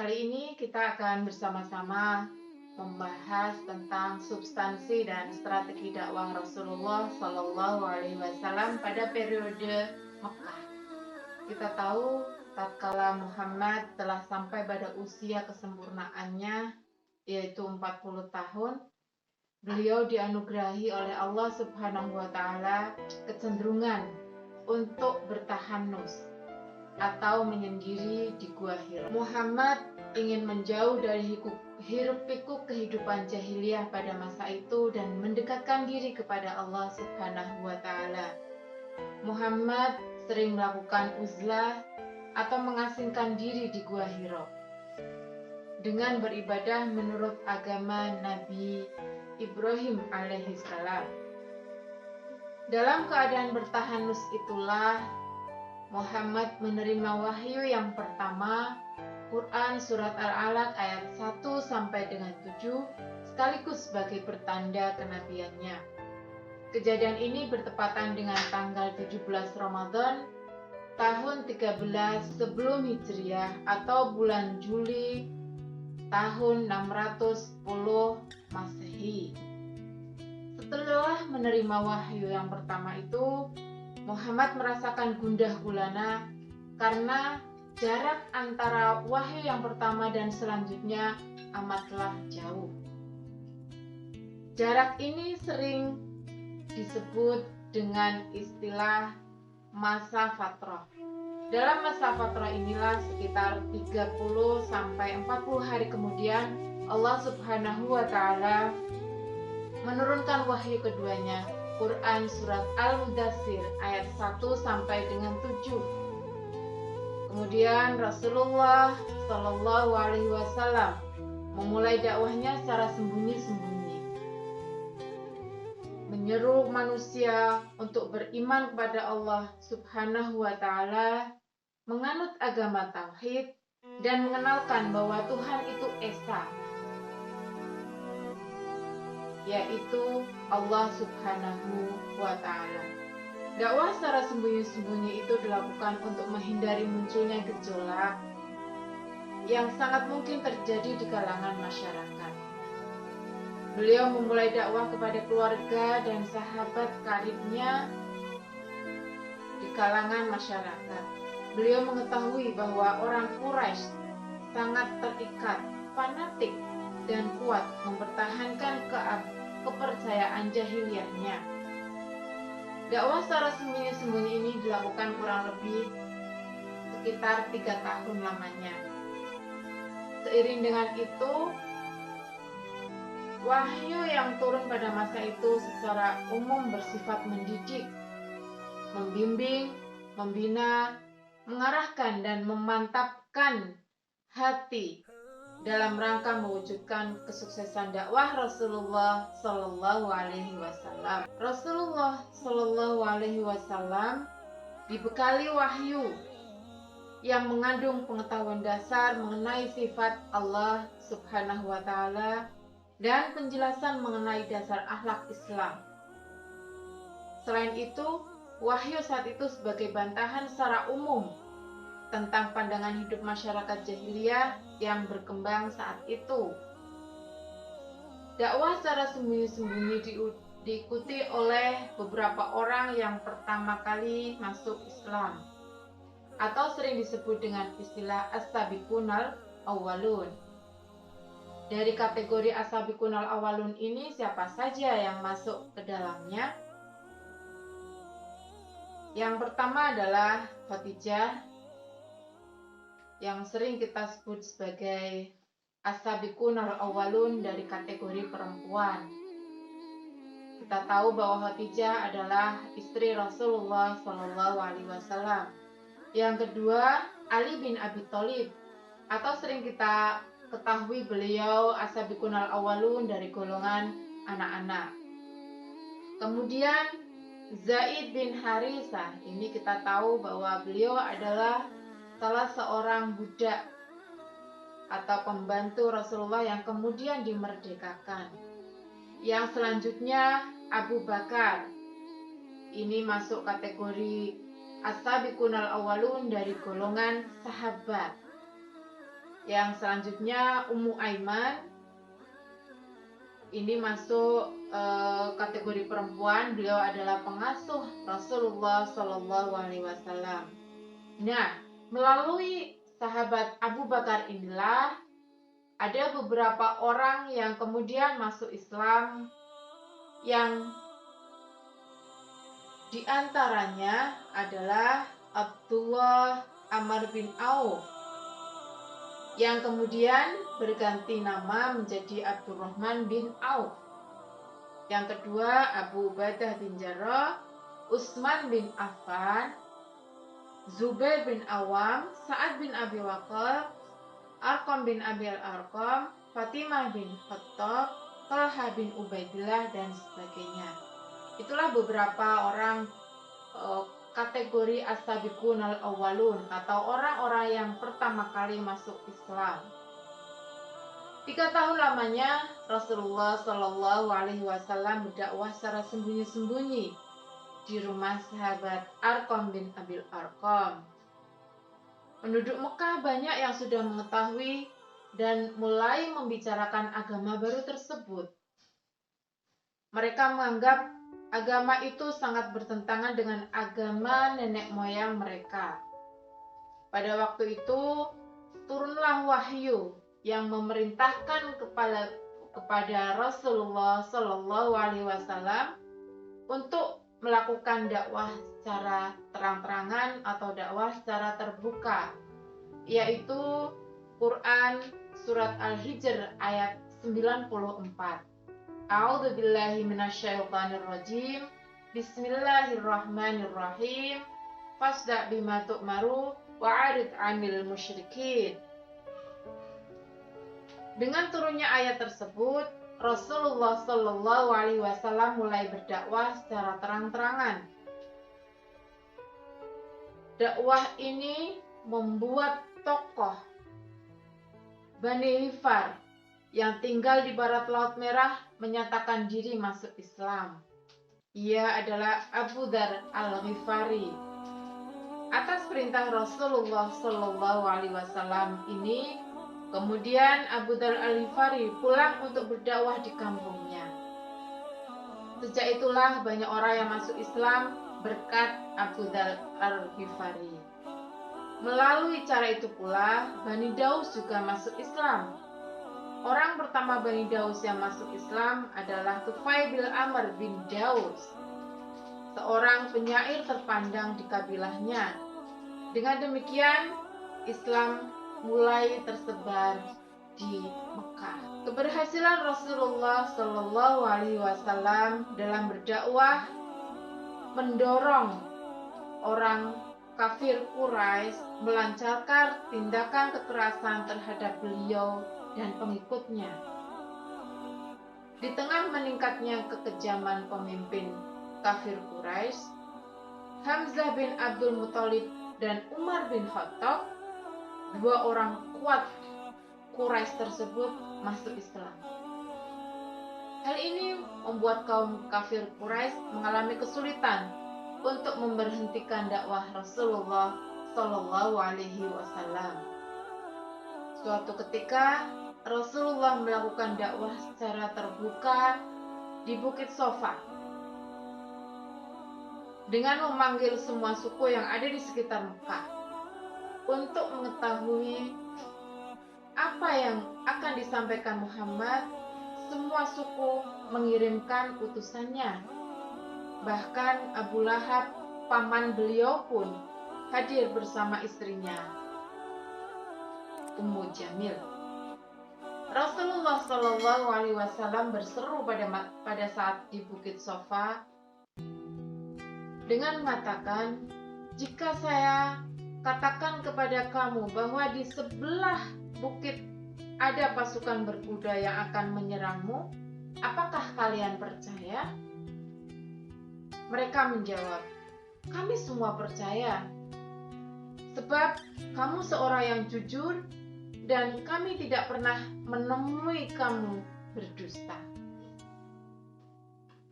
Kali ini kita akan bersama-sama membahas tentang substansi dan strategi dakwah Rasulullah Shallallahu Alaihi Wasallam pada periode Mekah. Kita tahu tatkala Muhammad telah sampai pada usia kesempurnaannya, yaitu 40 tahun, beliau dianugerahi oleh Allah Subhanahu wa Ta'ala kecenderungan untuk bertahanus atau menyendiri di Gua Hira. Muhammad ingin menjauh dari hiruk-pikuk kehidupan jahiliyah pada masa itu dan mendekatkan diri kepada Allah Subhanahu wa Ta'ala. Muhammad sering melakukan uzlah atau mengasingkan diri di Gua Hira dengan beribadah menurut agama Nabi Ibrahim alaihissalam. Dalam keadaan bertahanus itulah Muhammad menerima wahyu yang pertama, Quran Surat Al-Alaq ayat 1 sampai dengan 7, sekaligus sebagai pertanda kenabiannya. Kejadian ini bertepatan dengan tanggal 17 Ramadan tahun 13 sebelum Hijriah atau bulan Juli tahun 610 Masehi. Setelah menerima wahyu yang pertama itu, Muhammad merasakan gundah gulana karena jarak antara wahyu yang pertama dan selanjutnya amatlah jauh. Jarak ini sering disebut dengan istilah masa fatrah. Dalam masa fatrah inilah sekitar 30 sampai 40 hari kemudian Allah Subhanahu wa Ta'ala menurunkan wahyu keduanya, Quran Surat Al-Mudaththir ayat 1 sampai dengan 7. Kemudian Rasulullah Shallallahu Alaihi Wasallam memulai dakwahnya secara sembunyi-sembunyi, menyeru manusia untuk beriman kepada Allah Subhanahu wa Ta'ala, menganut agama tauhid, dan mengenalkan bahwa Tuhan itu Esa, yaitu Allah Subhanahu wa Ta'ala. Dakwah secara sembunyi-sembunyi itu dilakukan untuk menghindari munculnya gejolak yang sangat mungkin terjadi di kalangan masyarakat. Beliau memulai dakwah kepada keluarga dan sahabat karibnya di kalangan masyarakat. Beliau mengetahui bahwa orang Quraisy sangat terikat, fanatik, dan kuat mempertahankan kepercayaan jahiliyahnya. Dakwah secara sembunyi-sembunyi ini dilakukan kurang lebih sekitar 3 tahun lamanya. Seiring dengan itu, wahyu yang turun pada masa itu secara umum bersifat mendidik, membimbing, membina, mengarahkan, dan memantapkan hati dalam rangka mewujudkan kesuksesan dakwah Rasulullah Shallallahu Alaihi Wasallam. Rasulullah Shallallahu Alaihi Wasallam dibekali wahyu yang mengandung pengetahuan dasar mengenai sifat Allah Subhanahu wa Ta'ala dan penjelasan mengenai dasar akhlak Islam. Selain itu, wahyu saat itu sebagai bantahan secara umum tentang pandangan hidup masyarakat jahiliyah yang berkembang saat itu. Dakwah secara sembunyi-sembunyi diikuti oleh beberapa orang yang pertama kali masuk Islam, atau sering disebut dengan istilah as-sabiqunal awwalun. Dari kategori as-sabiqunal awwalun ini, siapa saja yang masuk ke dalamnya? Yang pertama adalah Khadijah, yang sering kita sebut sebagai as-sabiqunal awwalun dari kategori perempuan. Kita tahu bahwa Khadijah adalah istri Rasulullah Shallallahu Alaihi Wasallam. Yang kedua, Ali bin Abi Thalib, atau sering kita ketahui beliau as-sabiqunal awwalun dari golongan anak-anak. Kemudian Zaid bin Harisah, ini kita tahu bahwa beliau adalah salah seorang budak atau pembantu Rasulullah yang kemudian dimerdekakan. Yang selanjutnya Abu Bakar, ini masuk kategori as-sabiqunal awwalun dari golongan sahabat. Yang selanjutnya Ummu Aiman. Ini masuk kategori perempuan. Beliau adalah pengasuh Rasulullah Shallallahu Alaihi Wasallam. Nah, melalui sahabat Abu Bakar inilah ada beberapa orang yang kemudian masuk Islam, yang diantaranya adalah Abdullah Amr bin Auf, yang kemudian berganti nama menjadi Abdurrahman bin Auf. Yang kedua, Abu Ubaidah bin Jarrah, Utsman bin Affan, Zubair bin Awam, Sa'ad bin Abi Waqqas, Arqam bin Abi Arqam, Fatimah bin Khattab, Talha bin Ubaidillah, dan sebagainya. Itulah beberapa orang kategori as-sabiqun al-awwalun, atau orang-orang yang pertama kali masuk Islam. 3 tahun lamanya Rasulullah Shallallahu Alaihi Wasallam berdakwah secara sembunyi-sembunyi di rumah sahabat Arqam bin Abil Arqam. Penduduk Mekah banyak yang sudah mengetahui dan mulai membicarakan agama baru tersebut. Mereka menganggap agama itu sangat bertentangan dengan agama nenek moyang mereka. Pada waktu itu turunlah wahyu yang memerintahkan kepada Rasulullah Shallallahu Alaihi Wasallam untuk melakukan dakwah secara terang-terangan atau dakwah secara terbuka, yaitu Quran surat Al-Hijr ayat 94. A'udzubillahi minasyaitonirrajim. Bismillahirrahmanirrahim. Fasda' bima tu'maru wa'arid 'anil musyrikin. Dengan turunnya ayat tersebut, Rasulullah Shallallahu Alaihi Wasallam mulai berdakwah secara terang-terangan. Dakwah ini membuat tokoh Bani Hifar yang tinggal di barat Laut Merah menyatakan diri masuk Islam. Ia adalah Abu Dzar Al-Ghifari. Atas perintah Rasulullah Shallallahu Alaihi Wasallam ini, kemudian Abu Dzar Al-Ghifari pulang untuk berdakwah di kampungnya. Sejak itulah banyak orang yang masuk Islam berkat Abu Dzar Al-Ghifari. Melalui cara itu pula, Bani Daus juga masuk Islam. Orang pertama Bani Daus yang masuk Islam adalah Tufail bin Amr bin Daus, seorang penyair terpandang di kabilahnya. Dengan demikian, Islam mulai tersebar di Mekah. Keberhasilan Rasulullah Shallallahu Alaihi Wasallam dalam berdakwah mendorong orang kafir Quraisy melancarkan tindakan kekerasan terhadap beliau dan pengikutnya. Di tengah meningkatnya kekejaman pemimpin kafir Quraisy, Hamzah bin Abdul Muthalib dan Umar bin Khattab, dua orang kuat Quraisy tersebut, masuk Islam. Hal ini membuat kaum kafir Quraisy mengalami kesulitan untuk memberhentikan dakwah Rasulullah Shallallahu Alaihi Wasallam. Suatu ketika Rasulullah melakukan dakwah secara terbuka di Bukit Sofa dengan memanggil semua suku yang ada di sekitar Mekah untuk mengetahui apa yang akan disampaikan Muhammad. Semua suku mengirimkan utusannya. Bahkan Abu Lahab, paman beliau, pun hadir bersama istrinya, Ummu Jamil. Rasulullah Shallallahu Alaihi Wasallam berseru pada saat di Bukit Sofa dengan mengatakan, jika saya katakan kepada kamu bahwa di sebelah bukit ada pasukan berkuda yang akan menyerangmu, apakah kalian percaya? Mereka menjawab, kami semua percaya, sebab kamu seorang yang jujur dan kami tidak pernah menemui kamu berdusta.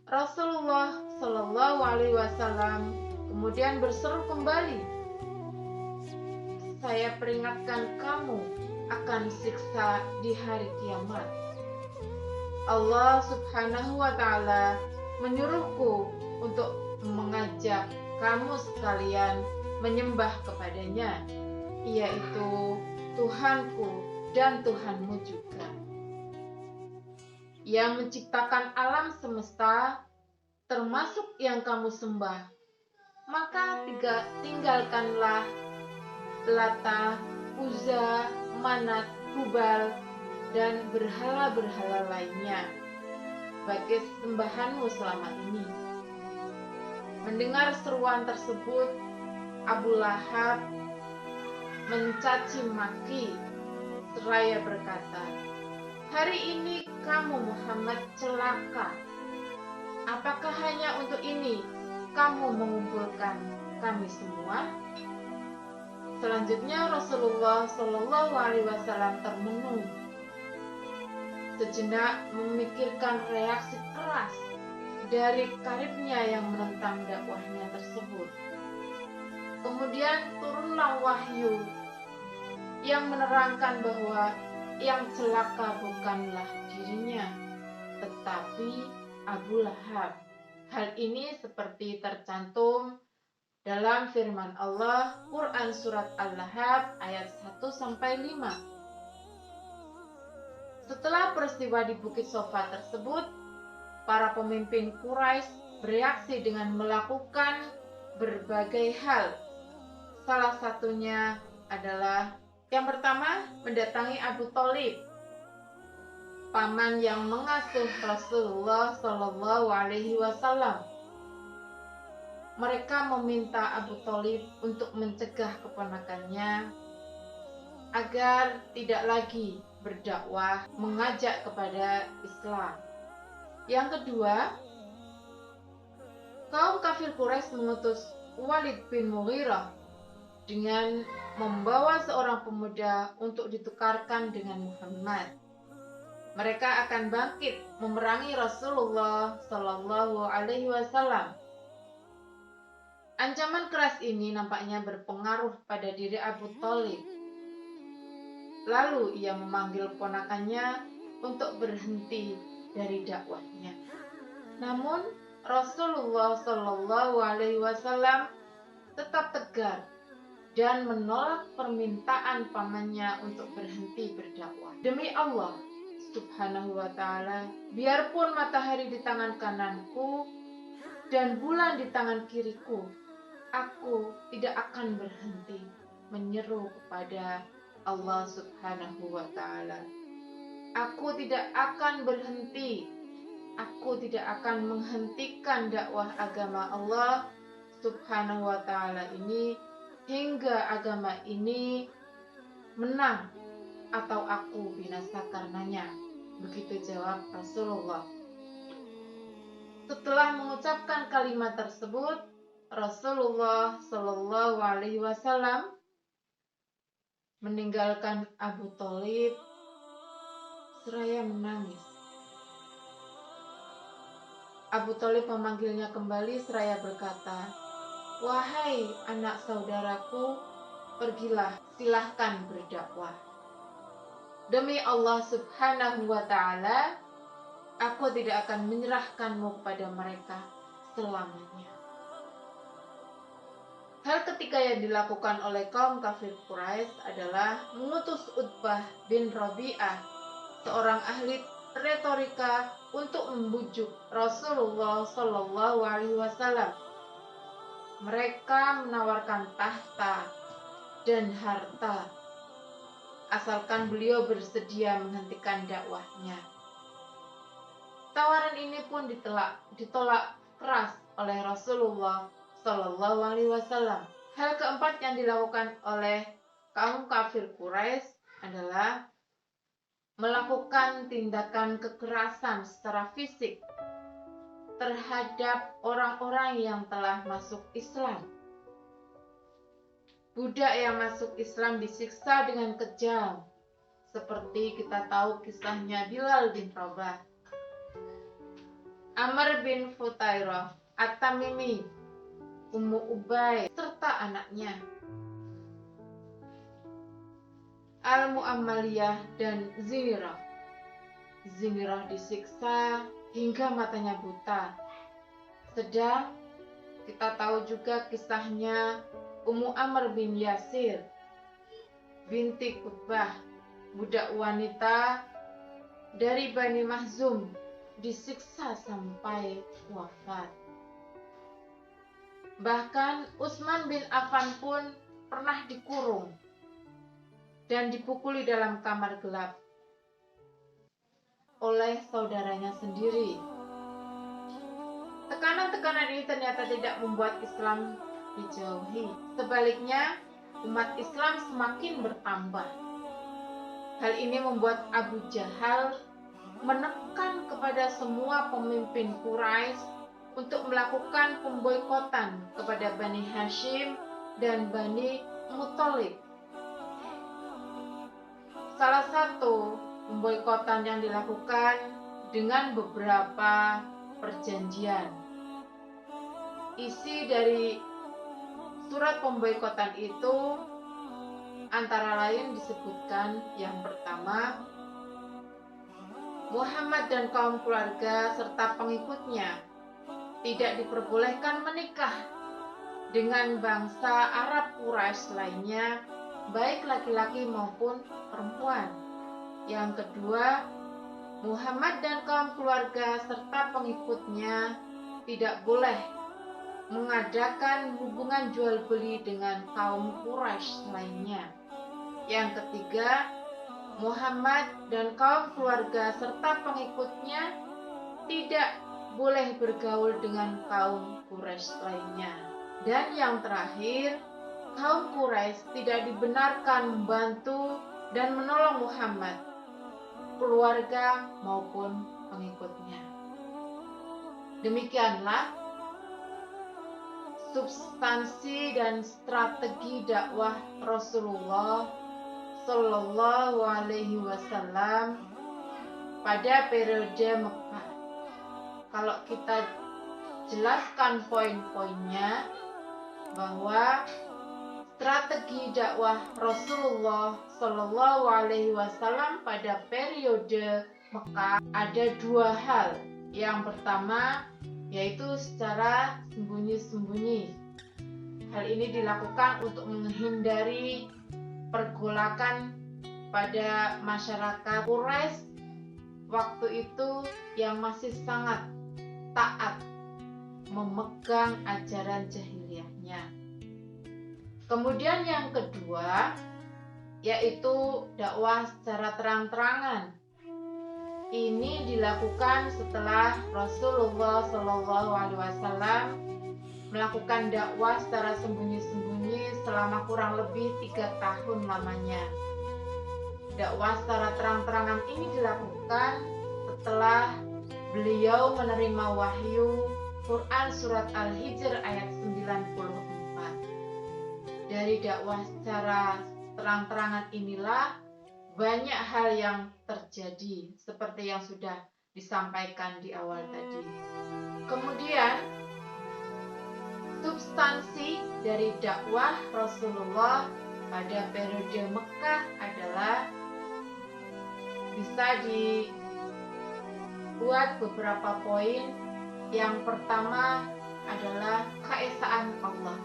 Rasulullah Shallallahu Alaihi Wasallam kemudian berseru kembali, saya peringatkan kamu akan siksa di hari kiamat. Allah Subhanahu wa Ta'ala menyuruhku untuk mengajak kamu sekalian menyembah kepadanya, yaitu Tuhanku dan Tuhanmu juga, yang menciptakan alam semesta termasuk yang kamu sembah. Maka tinggalkanlah Lata, Uzza, Manat, Hubal, dan berhala-berhala lainnya sebagai sembahanmu selama ini. Mendengar seruan tersebut, Abu Lahab mencaci maki seraya berkata, "Hari ini kamu Muhammad celaka. Apakah hanya untuk ini kamu mengumpulkan kami semua?" Selanjutnya Rasulullah Shallallahu Alaihi Wasallam termenung, sejenak memikirkan reaksi keras dari karibnya yang menentang dakwahnya tersebut. Kemudian turunlah wahyu yang menerangkan bahwa yang celaka bukanlah dirinya, tetapi Abu Lahab. Hal ini seperti tercantum dalam firman Allah, Quran Surat Al-Lahab ayat 1-5. Setelah peristiwa di Bukit Sofa tersebut, para pemimpin Quraisy bereaksi dengan melakukan berbagai hal. Salah satunya adalah yang pertama, mendatangi Abu Thalib, paman yang mengasuh Rasulullah Shallallahu Alaihi Wasallam. Mereka meminta Abu Thalib untuk mencegah keponakannya agar tidak lagi berdakwah mengajak kepada Islam. Yang kedua, kaum kafir Quraisy mengutus Walid bin Mughirah dengan membawa seorang pemuda untuk ditukarkan dengan Muhammad. Mereka akan bangkit memerangi Rasulullah Shallallahu Alaihi Wasallam. Ancaman keras ini nampaknya berpengaruh pada diri Abu Thalib. Lalu ia memanggil ponakannya untuk berhenti dari dakwahnya. Namun Rasulullah Shallallahu Alaihi Wasallam tetap tegar dan menolak permintaan pamannya untuk berhenti berdakwah. Demi Allah Subhanahu wa Ta'ala, biarpun matahari di tangan kananku dan bulan di tangan kiriku, aku tidak akan berhenti menyeru kepada Allah Subhanahu wa Ta'ala. Aku tidak akan berhenti. Aku tidak akan menghentikan dakwah agama Allah Subhanahu wa Ta'ala ini hingga agama ini menang atau aku binasa karenanya. Begitu jawab Rasulullah. Setelah mengucapkan kalimat tersebut, Rasulullah Shallallahu Alaihi Wasallam meninggalkan Abu Thalib seraya menangis. Abu Thalib memanggilnya kembali seraya berkata, "Wahai anak saudaraku, pergilah, silahkan berdakwah. Demi Allah Subhanahu wa Ta'ala, aku tidak akan menyerahkanmu kepada mereka selamanya." Hal ketiga yang dilakukan oleh kaum kafir Quraisy adalah mengutus Utbah bin Rabi'ah, seorang ahli retorika, untuk membujuk Rasulullah Shallallahu Alaihi Wasallam. Mereka menawarkan tahta dan harta asalkan beliau bersedia menghentikan dakwahnya. Tawaran ini pun ditolak keras oleh Rasulullah Shallallahu Alaihi Wasallam. Hal keempat yang dilakukan oleh kaum kafir Quraisy adalah melakukan tindakan kekerasan secara fisik terhadap orang-orang yang telah masuk Islam. Budak yang masuk Islam disiksa dengan kejam, seperti kita tahu kisahnya Bilal bin Rabah, Amr bin Futairah, At-Tamimi, Ummu Ubay, serta anaknya. Al-Mu'ammaliyah, dan Zinirah. Zinirah disiksa hingga matanya buta. Sedang kita tahu juga kisahnya Ummu Amr bin Yasir binti Qutbah, budak wanita dari Bani Mahzum, disiksa sampai wafat. Bahkan Utsman bin Affan pun pernah dikurung dan dipukuli dalam kamar gelap oleh saudaranya sendiri. Tekanan-tekanan ini ternyata tidak membuat Islam dijauhi. Sebaliknya, umat Islam semakin bertambah. Hal ini membuat Abu Jahal menekan kepada semua pemimpin Quraisy untuk melakukan pemboikotan kepada Bani Hashim dan Bani Muthalib. Salah satu pemboikotan yang dilakukan dengan beberapa perjanjian. Isi dari surat pemboikotan itu antara lain disebutkan yang pertama, Muhammad dan kaum keluarga serta pengikutnya tidak diperbolehkan menikah dengan bangsa Arab Quraisy lainnya, baik laki-laki maupun perempuan. Yang kedua, Muhammad dan kaum keluarga serta pengikutnya tidak boleh mengadakan hubungan jual beli dengan kaum Quraisy lainnya. Yang ketiga, Muhammad dan kaum keluarga serta pengikutnya tidak boleh bergaul dengan kaum Quraisy lainnya. Dan yang terakhir, kaum Quraisy tidak dibenarkan membantu dan menolong Muhammad, keluarga maupun pengikutnya. Demikianlah substansi dan strategi dakwah Rasulullah Shallallahu Alaihi Wasallam pada periode Mekah. Kalau kita jelaskan poin-poinnya, bahwa strategi dakwah Rasulullah Shallallahu Alaihi Wasallam pada periode Mekah ada dua hal. Yang pertama yaitu secara sembunyi-sembunyi. Hal ini dilakukan untuk menghindari pergolakan pada masyarakat Quraisy waktu itu yang masih sangat taat memegang ajaran jahiliyahnya. Kemudian yang kedua yaitu dakwah secara terang-terangan. Ini dilakukan setelah Rasulullah Shallallahu Alaihi Wasallam melakukan dakwah secara sembunyi-sembunyi selama kurang lebih 3 tahun lamanya. Dakwah secara terang-terangan ini dilakukan setelah beliau menerima wahyu Quran surat Al-Hijr ayat 94. Dari dakwah secara terang-terangan inilah banyak hal yang terjadi seperti yang sudah disampaikan di awal tadi. Kemudian substansi dari dakwah Rasulullah pada periode Mekah adalah bisa dibuat beberapa poin. Yang pertama adalah keesaan Allah.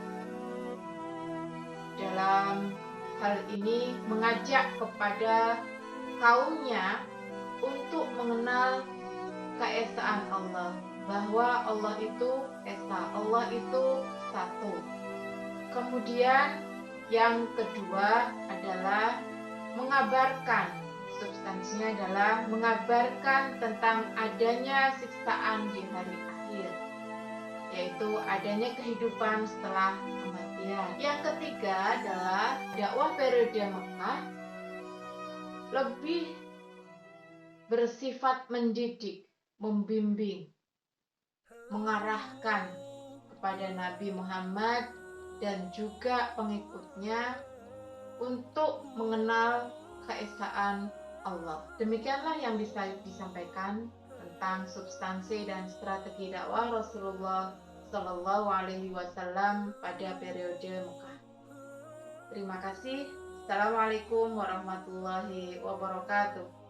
Dalam hal ini mengajak kepada kaumnya untuk mengenal keesaan Allah, bahwa Allah itu esa, Allah itu satu. Kemudian yang kedua adalah mengabarkan, substansinya adalah mengabarkan tentang adanya siksaan di hari akhir, yaitu adanya kehidupan setelah kematian. Yang ketiga adalah dakwah periode Mekah lebih bersifat mendidik, membimbing, mengarahkan kepada Nabi Muhammad dan juga pengikutnya untuk mengenal keesaan Allah. Demikianlah yang bisa disampaikan tentang substansi dan strategi dakwah Rasulullah Shallallahu Alaihi Wasallam pada periode Mekah. Terima kasih. Assalamualaikum warahmatullahi wabarakatuh.